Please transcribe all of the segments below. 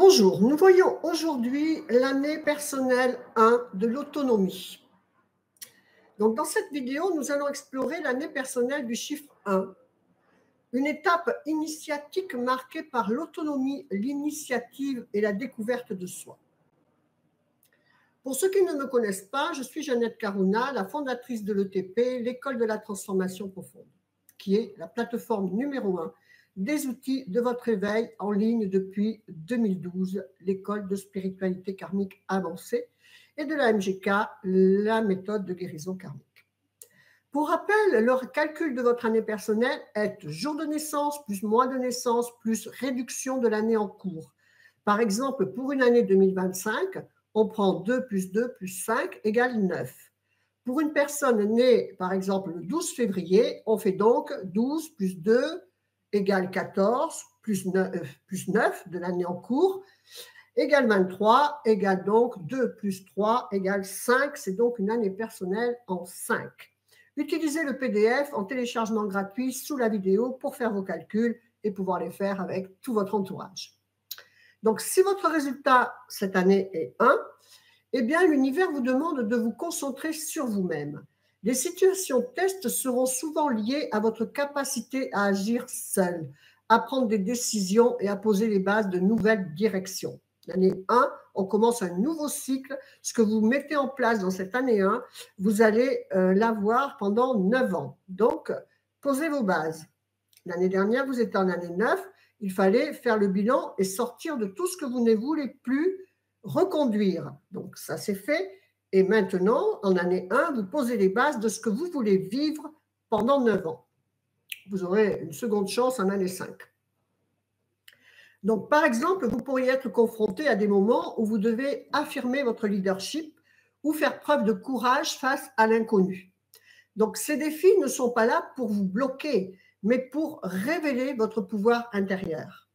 Bonjour, nous voyons aujourd'hui l'année personnelle 1 de l'autonomie. Donc, dans cette vidéo, nous allons explorer l'année personnelle du chiffre 1, une étape initiatique marquée par l'autonomie, l'initiative et la découverte de soi. Pour ceux qui ne me connaissent pas, je suis Jeannette Carouna, la fondatrice de l'ETP, l'école de la transformation profonde, qui est la plateforme numéro 1 des outils de votre éveil en ligne depuis 2012, l'école de spiritualité karmique avancée, et de la MGK, la méthode de guérison karmique. Pour rappel, le calcul de votre année personnelle est jour de naissance plus mois de naissance plus réduction de l'année en cours. Par exemple, pour une année 2025, on prend 2 plus 2 plus 5 égale 9. Pour une personne née, par exemple, le 12 février, on fait donc 12 plus 2 égale 14, plus 9 de l'année en cours, égale 23, égale donc 2 plus 3 égale 5. C'est donc une année personnelle en 5. Utilisez le PDF en téléchargement gratuit sous la vidéo pour faire vos calculs et pouvoir les faire avec tout votre entourage. Donc, si votre résultat cette année est 1, eh bien, l'univers vous demande de vous concentrer sur vous-même. Les situations test seront souvent liées à votre capacité à agir seul, à prendre des décisions et à poser les bases de nouvelles directions. L'année 1, on commence un nouveau cycle. Ce que vous mettez en place dans cette année 1, vous allez l'avoir pendant 9 ans. Donc, posez vos bases. L'année dernière, vous étiez en année 9. Il fallait faire le bilan et sortir de tout ce que vous ne voulez plus reconduire. Donc, ça c'est fait. Et maintenant, en année 1, vous posez les bases de ce que vous voulez vivre pendant 9 ans. Vous aurez une seconde chance en année 5. Donc, par exemple, vous pourriez être confronté à des moments où vous devez affirmer votre leadership ou faire preuve de courage face à l'inconnu. Donc, ces défis ne sont pas là pour vous bloquer, mais pour révéler votre pouvoir intérieur.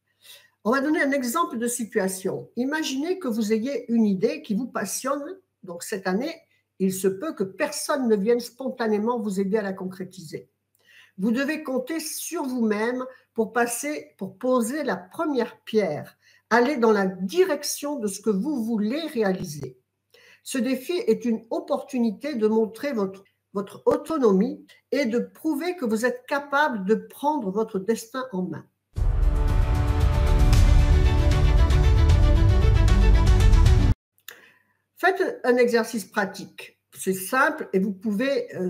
On va donner un exemple de situation. Imaginez que vous ayez une idée qui vous passionne. Donc, cette année, il se peut que personne ne vienne spontanément vous aider à la concrétiser. Vous devez compter sur vous-même pour poser la première pierre, aller dans la direction de ce que vous voulez réaliser. Ce défi est une opportunité de montrer votre autonomie et de prouver que vous êtes capable de prendre votre destin en main. Faites un exercice pratique. C'est simple et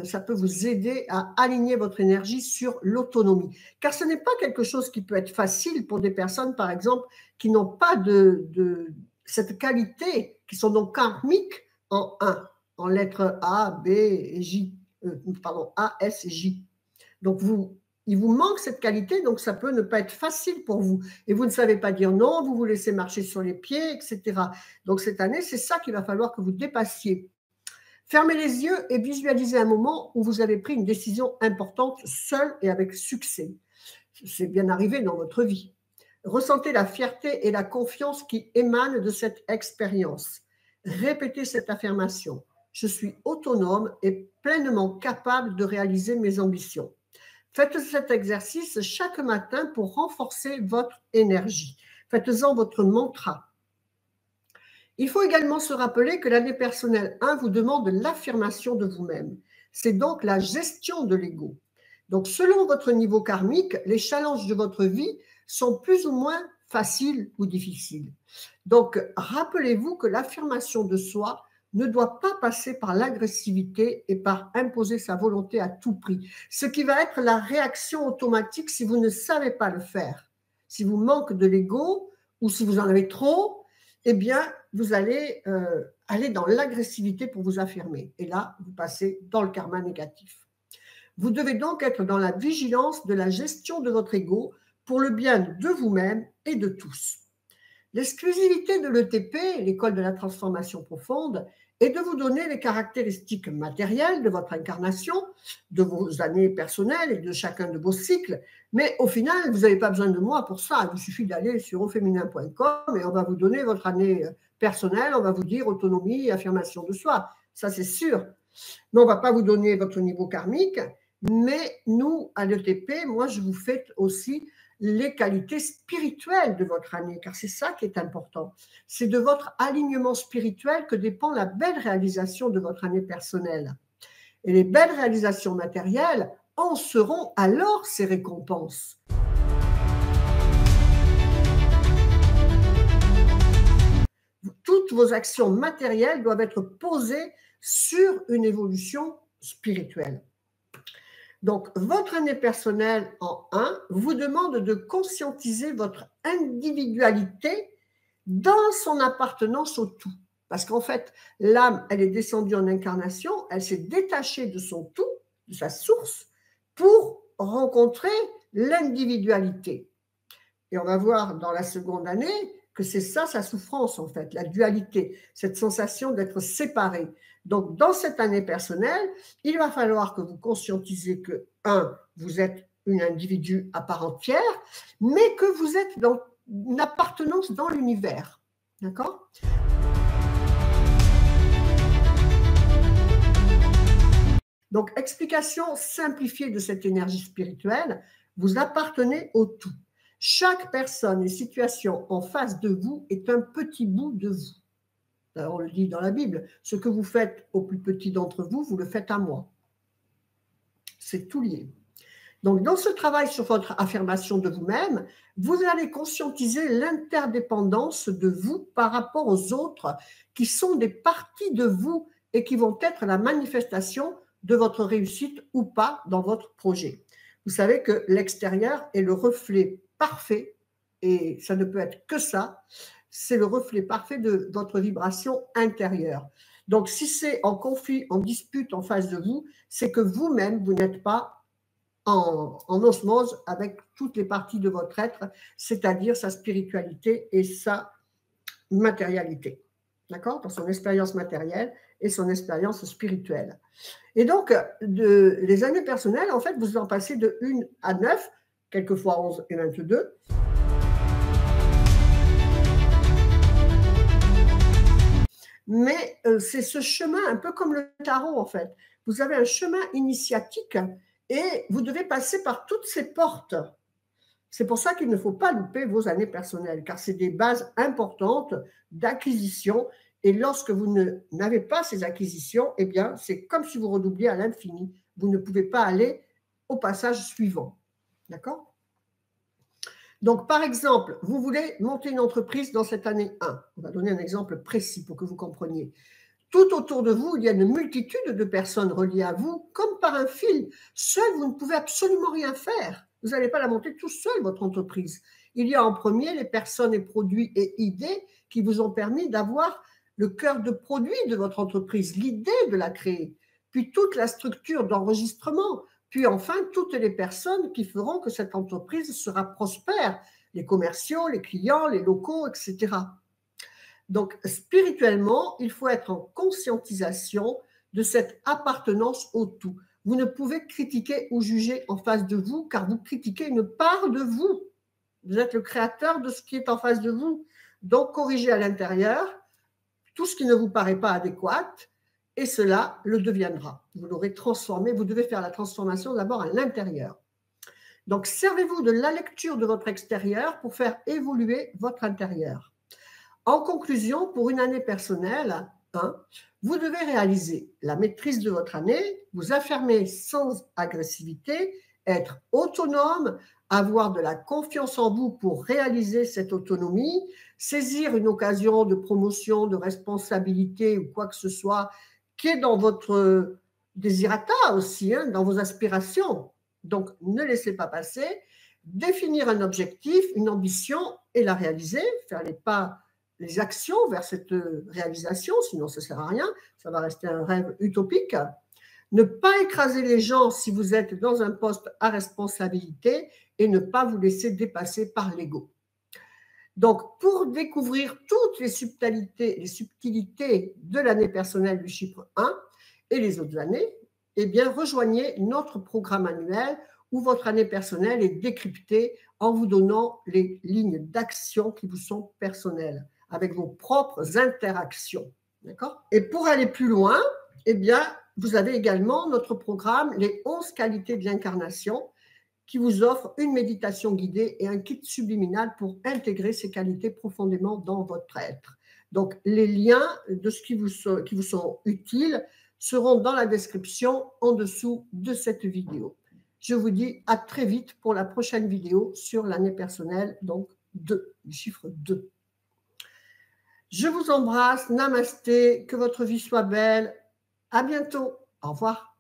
ça peut vous aider à aligner votre énergie sur l'autonomie. Car ce n'est pas quelque chose qui peut être facile pour des personnes, par exemple, qui n'ont pas de cette qualité, qui sont donc karmiques en 1, en lettres A, B et J, A, S et J. Donc, il vous manque cette qualité, donc ça peut ne pas être facile pour vous. Et vous ne savez pas dire non, vous vous laissez marcher sur les pieds, etc. Donc, cette année, c'est ça qu'il va falloir que vous dépassiez. Fermez les yeux et visualisez un moment où vous avez pris une décision importante seul et avec succès. C'est bien arrivé dans votre vie. Ressentez la fierté et la confiance qui émanent de cette expérience. Répétez cette affirmation. Je suis autonome et pleinement capable de réaliser mes ambitions. Faites cet exercice chaque matin pour renforcer votre énergie. Faites-en votre mantra. Il faut également se rappeler que l'année personnelle 1 vous demande l'affirmation de vous-même. C'est donc la gestion de l'ego. Donc, selon votre niveau karmique, les challenges de votre vie sont plus ou moins faciles ou difficiles. Donc, rappelez-vous que l'affirmation de soi ne doit pas passer par l'agressivité et par imposer sa volonté à tout prix, ce qui va être la réaction automatique si vous ne savez pas le faire. Si vous manquez de l'ego ou si vous en avez trop, eh bien, vous allez aller dans l'agressivité pour vous affirmer. Et là, vous passez dans le karma négatif. Vous devez donc être dans la vigilance de la gestion de votre ego pour le bien de vous-même et de tous. L'exclusivité de l'ETP, l'école de la transformation profonde, est de vous donner les caractéristiques matérielles de votre incarnation, de vos années personnelles et de chacun de vos cycles. Mais au final, vous n'avez pas besoin de moi pour ça. Il vous suffit d'aller sur auféminin.com et on va vous donner votre année personnelle, on va vous dire autonomie et affirmation de soi. Ça, c'est sûr. Mais on ne va pas vous donner votre niveau karmique. Mais nous, à l'ETP, moi, je vous fais aussi les qualités spirituelles de votre année, car c'est ça qui est important. C'est de votre alignement spirituel que dépend la belle réalisation de votre année personnelle. Et les belles réalisations matérielles en seront alors ces récompenses. Toutes vos actions matérielles doivent être posées sur une évolution spirituelle. Donc, votre année personnelle en 1 vous demande de conscientiser votre individualité dans son appartenance au tout. Parce qu'en fait, l'âme, elle est descendue en incarnation, elle s'est détachée de son tout, de sa source, pour rencontrer l'individualité. Et on va voir dans la seconde année que c'est ça sa souffrance en fait, la dualité, cette sensation d'être séparé. Donc dans cette année personnelle, il va falloir que vous conscientisez que, 1, vous êtes une individu à part entière, mais que vous êtes dans une appartenance dans l'univers. D'accord ? Donc, explication simplifiée de cette énergie spirituelle, vous appartenez au tout. Chaque personne et situation en face de vous est un petit bout de vous. Alors, on le dit dans la Bible, ce que vous faites au plus petit d'entre vous, vous le faites à moi. C'est tout lié. Donc, dans ce travail sur votre affirmation de vous-même, vous allez conscientiser l'interdépendance de vous par rapport aux autres qui sont des parties de vous et qui vont être la manifestation de votre réussite ou pas dans votre projet. Vous savez que l'extérieur est le reflet parfait, et ça ne peut être que ça, c'est le reflet parfait de votre vibration intérieure. Donc, si c'est en conflit, en dispute en face de vous, c'est que vous-même, vous n'êtes pas en osmose avec toutes les parties de votre être, c'est-à-dire sa spiritualité et sa matérialité. D'accord ? Dans son expérience matérielle et son expérience spirituelle. Et donc, les années personnelles, en fait, vous en passez de 1 à 9, quelquefois 11 et 22. Mais c'est ce chemin, un peu comme le tarot, en fait. Vous avez un chemin initiatique et vous devez passer par toutes ces portes. C'est pour ça qu'il ne faut pas louper vos années personnelles, car c'est des bases importantes d'acquisition. Et lorsque vous n'avez pas ces acquisitions, eh bien, c'est comme si vous redoubliez à l'infini. Vous ne pouvez pas aller au passage suivant. D'accord ? Donc, par exemple, vous voulez monter une entreprise dans cette année 1. On va donner un exemple précis pour que vous compreniez. Tout autour de vous, il y a une multitude de personnes reliées à vous, comme par un fil. Seul, vous ne pouvez absolument rien faire. Vous n'allez pas la monter tout seul, votre entreprise. Il y a en premier les personnes et produits et idées qui vous ont permis d'avoir le cœur de produit de votre entreprise, l'idée de la créer, puis toute la structure d'enregistrement, puis enfin toutes les personnes qui feront que cette entreprise sera prospère, les commerciaux, les clients, les locaux, etc. Donc, spirituellement, il faut être en conscientisation de cette appartenance au tout. Vous ne pouvez critiquer ou juger en face de vous, car vous critiquez une part de vous. Vous êtes le créateur de ce qui est en face de vous. Donc, corrigez à l'intérieur tout ce qui ne vous paraît pas adéquat, et cela le deviendra. Vous l'aurez transformé. Vous devez faire la transformation d'abord à l'intérieur. Donc, servez-vous de la lecture de votre extérieur pour faire évoluer votre intérieur. En conclusion, pour une année personnelle, vous devez réaliser la maîtrise de votre année, vous affirmer sans agressivité, être autonome, avoir de la confiance en vous pour réaliser cette autonomie, saisir une occasion de promotion, de responsabilité ou quoi que ce soit qui est dans votre désirata aussi, dans vos aspirations. Donc, ne laissez pas passer, définir un objectif, une ambition et la réaliser, faire les actions vers cette réalisation, sinon ça ne sert à rien, ça va rester un rêve utopique. Ne pas écraser les gens si vous êtes dans un poste à responsabilité et ne pas vous laisser dépasser par l'ego. Donc, pour découvrir toutes les subtilités de l'année personnelle du chiffre 1 et les autres années, eh bien, rejoignez notre programme annuel où votre année personnelle est décryptée en vous donnant les lignes d'action qui vous sont personnelles, avec vos propres interactions. D'accord ? Et pour aller plus loin, eh bien, vous avez également notre programme, les 11 qualités de l'incarnation, qui vous offre une méditation guidée et un kit subliminal pour intégrer ces qualités profondément dans votre être. Donc, les liens de ce qui vous sont utiles seront dans la description en dessous de cette vidéo. Je vous dis à très vite pour la prochaine vidéo sur l'année personnelle, donc 2, le chiffre 2. Je vous embrasse, namasté, que votre vie soit belle. À bientôt. Au revoir.